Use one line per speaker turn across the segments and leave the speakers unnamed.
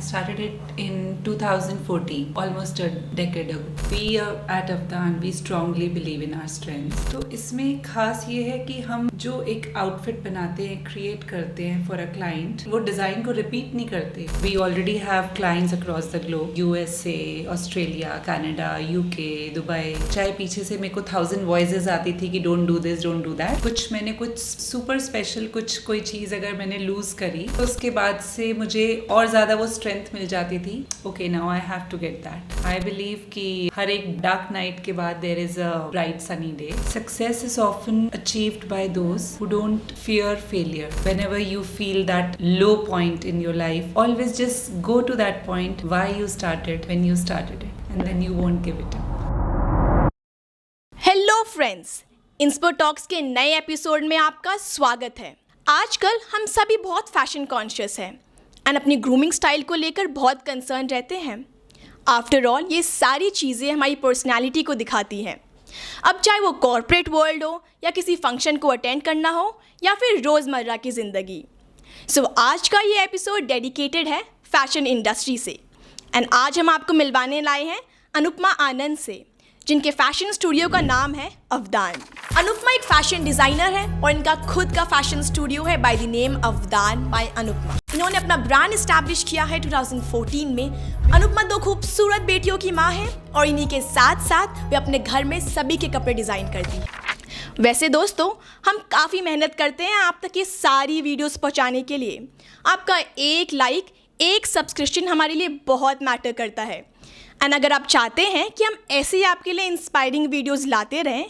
started it in 2014, almost a decade ago. We at Avdan, we strongly believe in our strengths. तो इसमें खास ये है कि हम जो एक आउटफिट बनाते हैं, क्रिएट करते हैं फॉर अ क्लाइंट, वो डिज़ाइन को रिपीट नहीं करते. We already have clients across the globe, USA, Australia, Canada, UK, Dubai. चाहे पीछे से मेरे को 1000 वॉइसेस आती थी कि don't do this, don't do that. कुछ मैंने कुछ सुपर स्पेशल कोई चीज़ अगर मैंने लूज करी तो उसके बाद से मुझे और ज़्यादा वो स्ट्रेंथ मिल जाती थी. Okay, now I have to get that. I believe कि हर एक डार्क नाइट के बाद there is a bright sunny day. Success is often achieved by those who don't fear failure. Whenever you feel that low point in your life, always just go to that point why you started, when you started it, and then you won't give it up.
Hello friends, Inspo Talks के नए episode में आपका स्वागत है. आजकल हम सभी बहुत फैशन कॉन्शियस हैं एंड अपनी ग्रूमिंग स्टाइल को लेकर बहुत कंसर्न रहते हैं. आफ्टर ऑल ये सारी चीज़ें हमारी पर्सनैलिटी को दिखाती हैं. अब चाहे वो कॉर्पोरेट वर्ल्ड हो या किसी फंक्शन को अटेंड करना हो या फिर रोज़मर्रा की ज़िंदगी. सो आज का ये एपिसोड डेडिकेटेड है फैशन इंडस्ट्री से. एंड आज हम आपको मिलवाने लाए हैं अनुपमा आनंद से, जिनके फैशन स्टूडियो का नाम है अवदान. अनुपमा एक फैशन डिज़ाइनर है और इनका खुद का फैशन स्टूडियो है बाय द नेम अवदान बाय अनुपमा. इन्होंने अपना ब्रांड इस्टेब्लिश किया है 2014 में. अनुपमा 2 खूबसूरत बेटियों की माँ है और इन्हीं के साथ साथ वे अपने घर में सभी के कपड़े डिज़ाइन करती है. वैसे दोस्तों, हम काफ़ी मेहनत करते हैं आप तक ये सारी वीडियोस पहुँचाने के लिए. आपका एक लाइक, एक सब्सक्रिप्शन हमारे लिए बहुत मैटर करता है. एंड अगर आप चाहते हैं कि हम ऐसे ही आपके लिए इंस्पायरिंग वीडियोस लाते रहें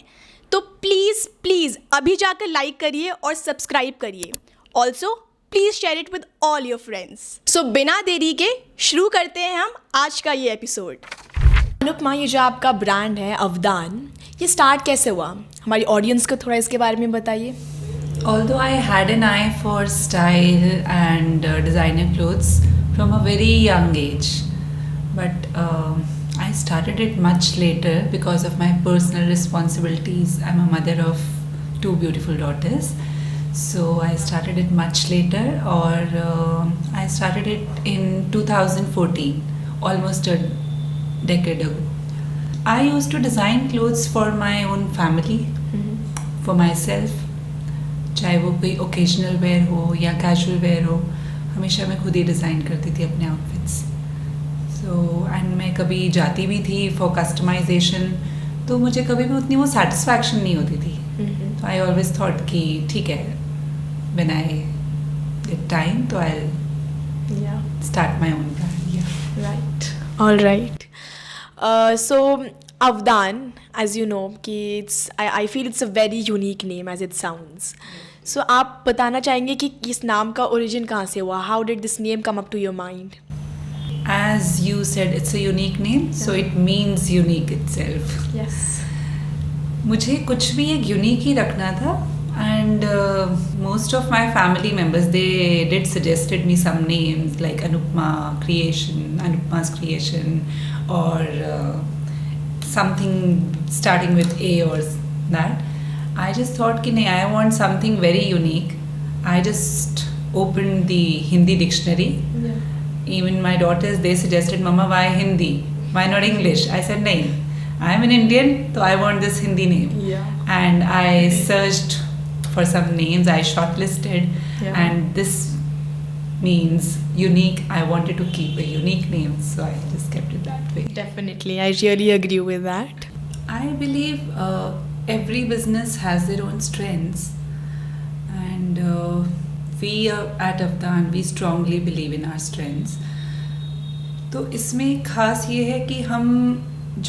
तो प्लीज़ अभी जाकर लाइक करिए और सब्सक्राइब करिए. Also please share it with all your friends. So बिना देरी के शुरू करते हैं हम आज का ये एपिसोड. अनुपमा, ये जो आपका ब्रांड है अवदान, ये स्टार्ट कैसे हुआ? हमारी ऑडियंस को थोड़ा इसके बारे में बताइए.
Although I had an eye for style and designer clothes from a very young age, but I started it much later because of my personal responsibilities. I'm a mother of 2 beautiful daughters, so I started it much later. Or I started it in 2014, almost a decade ago. I used to design clothes for my own family, for myself. चाहे वो कोई occasional where हो या casual wear हो, हमेशा मैं खुद ही design करती थी अपने आउटफिट्स. सो एंड मैं कभी जाती भी थी फॉर कस्टमाइजेशन, तो मुझे कभी भी उतनी वो सेटिस्फैक्शन नहीं होती थी. तो आई ऑलवेज थॉट कि ठीक है, व्हेन आई गेट टाइम तो I start my own brand.
Right, all right. So अवदान, as you know, कि I feel it's a very unique name as it sounds. So आप बताना चाहेंगे कि इस नाम का ओरिजिन कहाँ से हुआ? How did this name come up to your mind?
As you said, it's a unique name, so it means unique itself.
Yes.
मुझे कुछ भी एक unique ही रखना था. And most of my family members, they did suggested me some names like Anupma Creation, Anupma's Creation, or something starting with A or that. I just thought कि नहीं, I want something very unique. I just opened the Hindi dictionary.
Yeah.
Even my daughters, they suggested, Mama, why Hindi? Why not English? I said, नहीं, I am an Indian, so I want this Hindi name.
Yeah.
And I searched for some names. I shortlisted, and this means unique. I wanted to keep a unique name, so I just kept it that way.
Definitely, I really agree with that.
I believe every business has their own strengths, and we at Avdan, we strongly believe in our strengths. तो इसमें खास ये है कि हम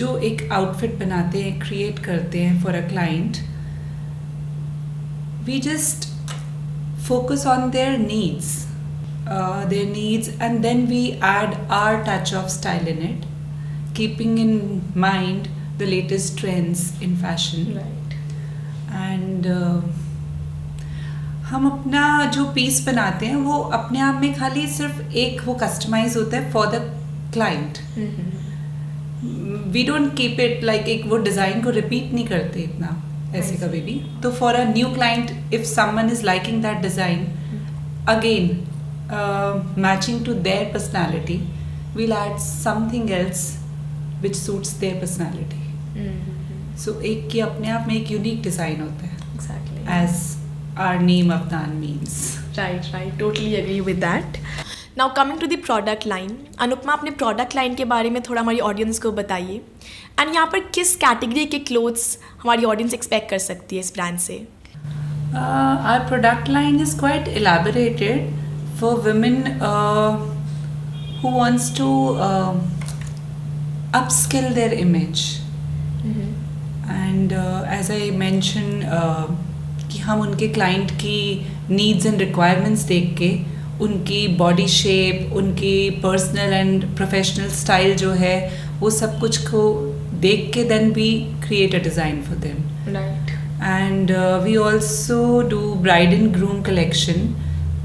जो एक outfit बनाते हैं, क्रिएट करते हैं for a client, we just focus on their needs. And then we add our touch of style in it, keeping in mind the latest trends in fashion.
Right.
And हम अपना जो piece बनाते हैं वो अपने आप में खाली सिर्फ एक वो कस्टमाइज होता है for the client. We don't keep it like एक वो डिज़ाइन को रिपीट नहीं करते इतना ऐसे कभी भी. तो for a new client, if someone is liking that design, again matching to their personality, we'll add something else which suits their personality. So एक की अपने आप में एक यूनिक डिज़ाइन होता है,
Exactly.
as our name Avdan means.
Right. Totally agree with that. Now coming to the product line, Anupama अपने product line के बारे में थोड़ा हमारी ऑडियंस को बताइए एंड यहाँ पर किस कैटेगरी के क्लोथ्स हमारी ऑडियंस एक्सपेक्ट कर सकती है इस ब्रांड से.
Our product line is quite elaborated for women who wants to upskill their image. And as I mentioned, कि हम उनके क्लाइंट की नीड्स एंड रिक्वायरमेंट्स देख के उनकी बॉडी शेप, उनकी पर्सनल एंड प्रोफेशनल स्टाइल जो है वो सब कुछ को देख के then we create a design for them.
Right.
And we also do bride and groom collection.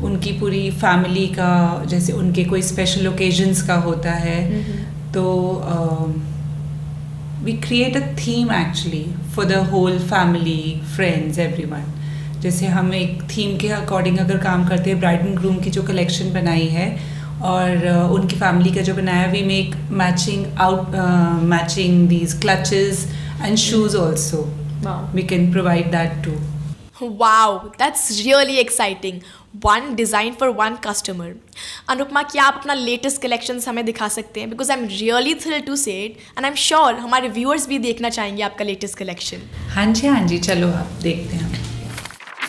उनकी पूरी फैमिली का, जैसे उनके कोई स्पेशल ओकेजन्स का होता है तो we create a theme actually for the whole family, friends, everyone. जैसे हम एक थीम के अकॉर्डिंग अगर काम करते हैं, ब्राइड एंड ग्रूम की जो कलेक्शन बनाई है और उनकी फैमिली का जो बनाया, we make matching these clutches and shoes also. We can provide that too.
Wow, that's really exciting. One design for one customer. Anupama, क्या आप अपना लेटेस्ट कलेक्शंस हमें दिखा सकते हैं? Because I am really thrilled to see it and I am sure हमारे viewers भी देखना चाहेंगे आपका लेटेस्ट कलेक्शन.
हाँ जी, चलो आप देखते हैं.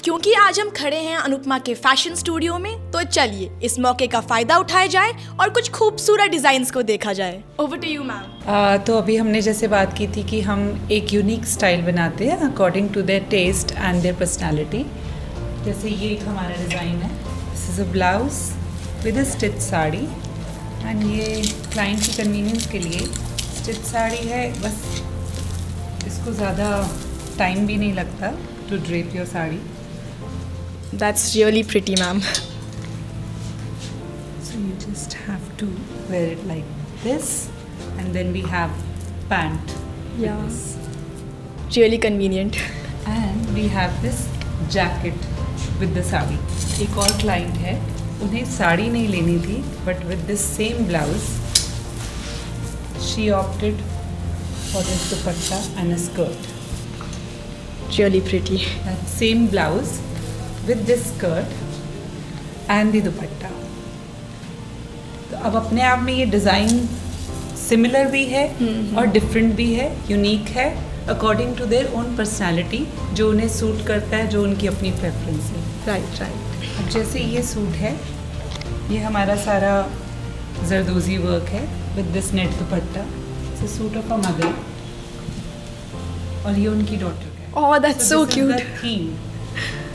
क्योंकि आज हम खड़े हैं अनुपमा के फैशन स्टूडियो में, तो चलिए इस मौके का फ़ायदा उठाया जाए और कुछ खूबसूरत डिज़ाइंस को देखा जाए. Over to you ma'am.
तो अभी हमने जैसे बात की थी कि हम एक यूनिक स्टाइल बनाते हैं according to their taste and their personality. जैसे ये एक हमारा डिज़ाइन है. This is a blouse with a stitch sari and ये क्लाइंट की कन्वीनियंस के लिए स्टिच साड़ी है. बस इसको ज़्यादा टाइम भी नहीं लगता to drape your sari.
That's really pretty, ma'am.
So you just have to wear it like this, and then we have pant. with
Yeah.
this.
Really convenient.
And we have this jacket with the sari. एक और client है, उन्हें साड़ी नहीं लेनी थी, but with this same blouse, she opted for this dupatta and a skirt.
Really pretty.
That same blouse with this skirt and the dupatta. तो अब अपने आप में ये डिज़ाइन सिमिलर भी है और डिफरेंट भी है, यूनिक है according to their own personality, जो उन्हें सूट करता है, जो उनकी अपनी प्रेफरेंस है.
Right.
अब जैसे ये सूट है, ये हमारा सारा जरदोजी वर्क है with this net dupatta. It's a suit of a mother और ये उनकी डॉटर है.
Oh, that's so cute.
Theme.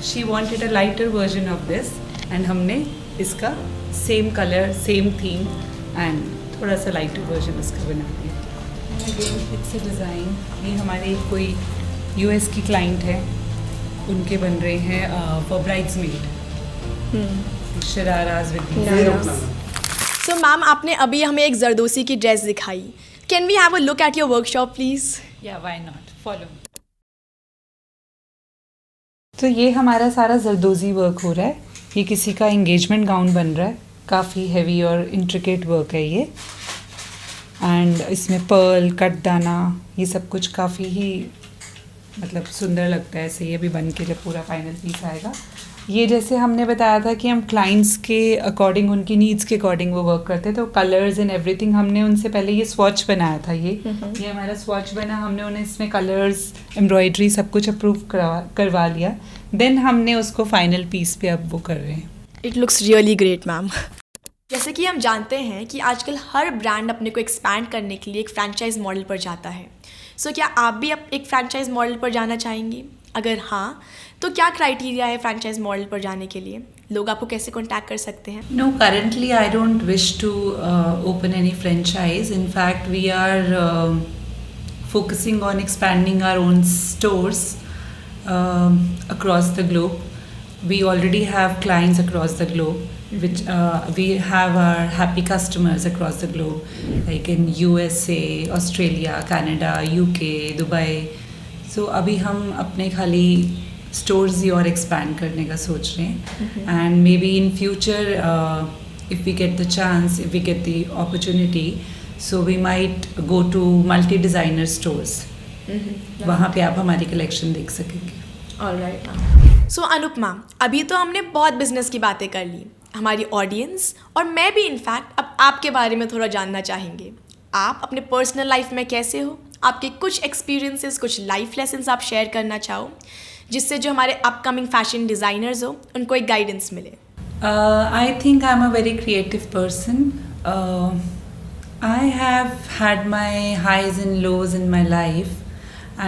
She wanted a lighter version of this and हमने इसका same colour, same theme and थोड़ा सा लाइटर वर्जन इसका बना दिया. It's a design. ये हमारे कोई US की क्लाइंट है, उनके बन रहे हैं for bridesmaid shararas with.
So, ma'am, आपने अभी हमें एक जरदोसी की ड्रेस दिखाई. Can we have a look at your workshop please?
या व्हाई नॉट, फॉलो. तो ये हमारा सारा जरदोजी वर्क हो रहा है. ये किसी का एंगेजमेंट गाउन बन रहा है. काफ़ी हैवी और इंट्रिकेट वर्क है ये. एंड इसमें पर्ल, कटदाना, ये सब कुछ काफ़ी ही मतलब सुंदर लगता है ऐसे. ये भी बन के जब पूरा फाइनल पीस आएगा. ये जैसे हमने बताया था कि हम क्लाइंट्स के अकॉर्डिंग, उनकी नीड्स के अकॉर्डिंग वो वर्क करते हैं. तो कलर्स एंड एवरीथिंग हमने उनसे पहले ये स्वॉच बनाया था. ये हमारा स्वॉच बना. हमने उन्हें इसमें कलर्स, एम्ब्रॉयडरी सब कुछ अप्रूव करवा लिया. देन हमने उसको फाइनल पीस पे अब वो कर रहे हैं.
It looks really great, ma'am. जैसे कि हम जानते हैं कि आजकल हर ब्रांड अपने को एक्सपैंड करने के लिए एक फ्रेंचाइज मॉडल पर जाता है. सो क्या आप भी अब एक फ्रेंचाइज मॉडल पर जाना चाहेंगी? अगर हाँ, तो क्या क्राइटेरिया है फ्रेंचाइज मॉडल पर जाने के लिए? लोग आपको कैसे कॉन्टैक्ट कर सकते हैं?
No, currently I don't wish to open any franchise. In fact, we are focusing on expanding our own stores across the globe. We already have clients across the globe, which we have our happy customers across the globe, like in USA, Australia, Canada, UK, Dubai. So अभी हम अपने खाली stores ही और expand करने का सोच रहे हैं. And maybe in future if we get the chance, if we get the opportunity, so we might go to multi designer stores. वहाँ पे आप हमारी कलेक्शन देख सकेंगे.
ऑलराइट. सो अनुपमा, अभी तो हमने बहुत बिजनेस की बातें कर ली. हमारी ऑडियंस और मैं भी इनफैक्ट अब आपके बारे में थोड़ा जानना चाहेंगे. आप अपने पर्सनल लाइफ में कैसे हो? आपके कुछ एक्सपीरियंसेस, कुछ लाइफ लेसन्स आप शेयर करना चाहो, जिससे जो हमारे अपकमिंग फैशन डिज़ाइनर्स हो उनको एक गाइडेंस मिले.
I think I'm a very creative person. I have had my highs and lows in my life,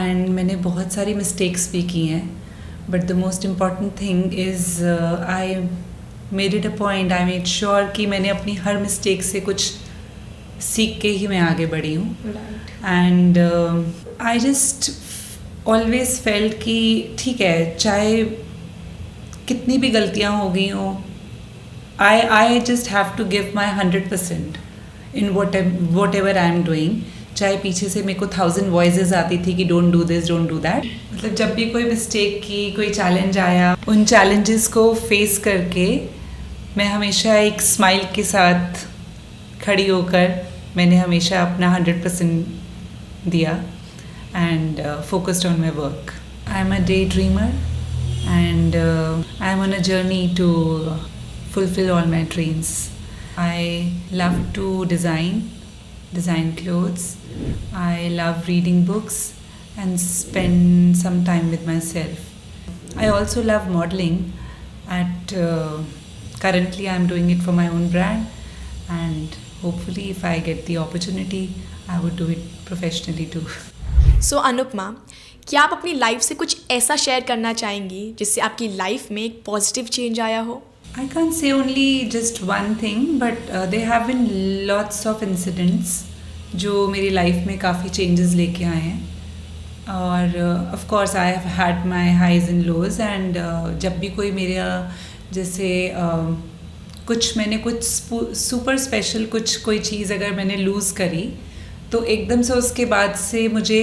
and मैंने बहुत सारी mistakes भी की हैं. But the most important thing is I made it a point, I made sure कि मैंने अपनी हर mistake से कुछ सीख के ही मैं आगे बढ़ी हूँ. And I just always felt कि ठीक है, चाहे कितनी भी गलतियाँ हो गई हों, I just have to give my 100% in whatever I am doing. चाहे पीछे से मेरे को 1000 वॉइसेस आती थी कि don't do this, don't do that. मतलब जब भी कोई मिस्टेक की, कोई चैलेंज आया, उन चैलेंजेस को फेस करके मैं हमेशा एक स्माइल के साथ खड़ी होकर मैंने हमेशा अपना 100% दिया and focused on my work. I am a day dreamer and I'm on a journey to fulfill all my dreams. I love to design clothes. I love reading books and spend some time with myself. I also love modeling. Currently I'm doing it for my own brand, and hopefully if I get the opportunity, I would do it professionally too.
सो अनुपमा, क्या आप अपनी life से कुछ ऐसा share करना चाहेंगी जिससे आपकी लाइफ में एक पॉजिटिव चेंज आया हो?
I can't say only just one thing, but there have been lots of incidents जो मेरी लाइफ में काफ़ी changes लेके आए हैं. और of course I have had my highs and lows, and जब भी कोई मेरे जैसे मैंने कुछ सुपर स्पेशल कोई चीज़ अगर मैंने लूज़ करी, तो एकदम से उसके बाद से मुझे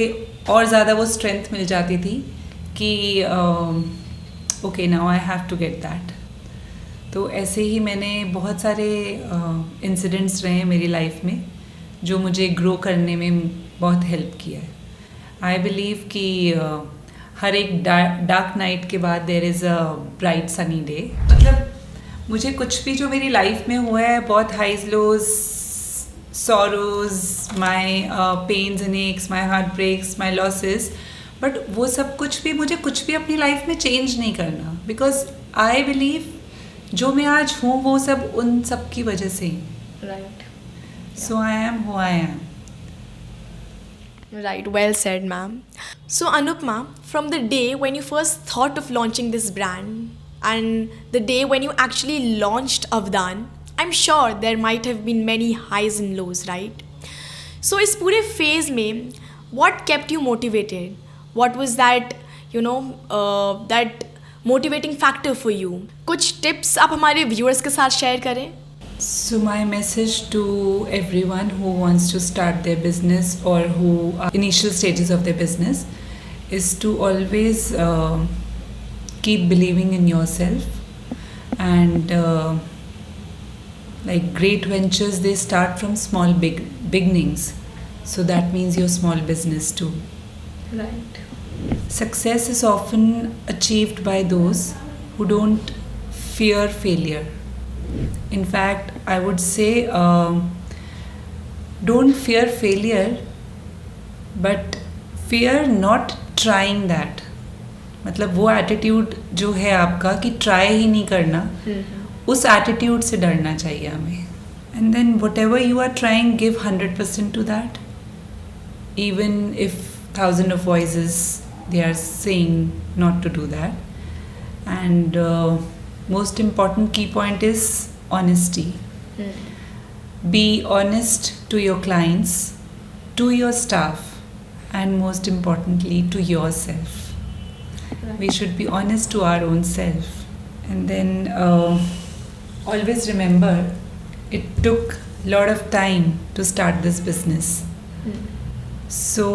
और ज़्यादा वो स्ट्रेंथ मिल जाती थी कि okay now I have to get that. तो ऐसे ही मैंने बहुत सारे इंसिडेंट्स रहे हैं मेरी लाइफ में जो मुझे ग्रो करने में बहुत हेल्प किया है. आई बिलीव कि हर एक डार्क नाइट के बाद there is a bright sunny day. मतलब मुझे कुछ भी जो मेरी लाइफ में हुआ है, बहुत highs lows, sorrows, my pains and aches, my heartbreaks, my losses, but वो सब कुछ भी मुझे कुछ भी अपनी लाइफ में चेंज नहीं करना, because I believe जो मैं आज हूँ वो सब उन सब की वजह से ही.
Right.
So I am who I am.
Right, well said, ma'am. So Anupma, from the day when you first thought of launching this brand and the day when you actually launched Avdan, I'm sure there might have been many highs and lows, right? So इस पूरे phase में what kept you motivated? What was that, that motivating factor for you? कुछ tips आप हमारे viewers के साथ share करें?
So my message to everyone who wants to start their business or who are initial stages of their business is to always keep believing in yourself, and like great ventures, they start from small beginnings. So that means your small business too.
Right.
Success is often achieved by those who don't fear failure. In fact, I would say don't fear failure, but fear not trying that. मतलब वो attitude जो है आपका कि try ही नहीं करना, उस attitude से डरना चाहिए हमें. And then whatever you are trying, give 100% to that, even if 1000 of voices they are saying not to do that. And most important key point is honesty. Be honest to your clients, to your staff, and most importantly to yourself. Right. We should be honest to our own self. And then always remember, it took a lot of time to start this business. So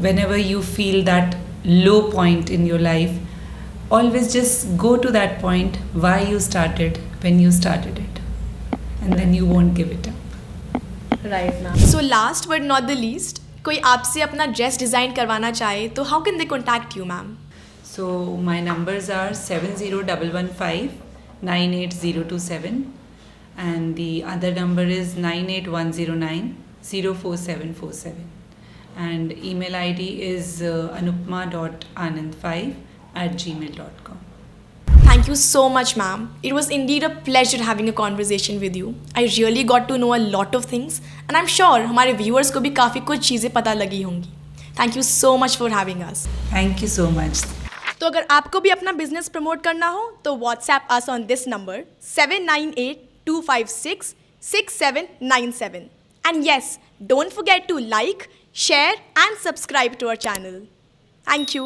whenever you feel that low point in your life, always just go to that point why you started when you started it, and then you won't give it up.
Right ma'am. So last but not the least, कोई आपसे अपना dress design करवाना चाहे तो how can they contact you ma'am?
So my numbers are 70115 98027, and the other number is 98109 04747, and email ID is anupma.anand5@gmail.com.
Thank you so much, ma'am. It was indeed a pleasure having a conversation with you. I really got to know a lot of things, and I'm sure हमारे viewers को भी काफ़ी कुछ चीज़ें पता लगी होंगी. Thank you so much for having us.
Thank you so much.
तो अगर आपको भी अपना बिजनेस प्रमोट करना हो तो WhatsApp us on this number 7982566797. And yes, don't forget to like, share and subscribe to our channel. Thank you.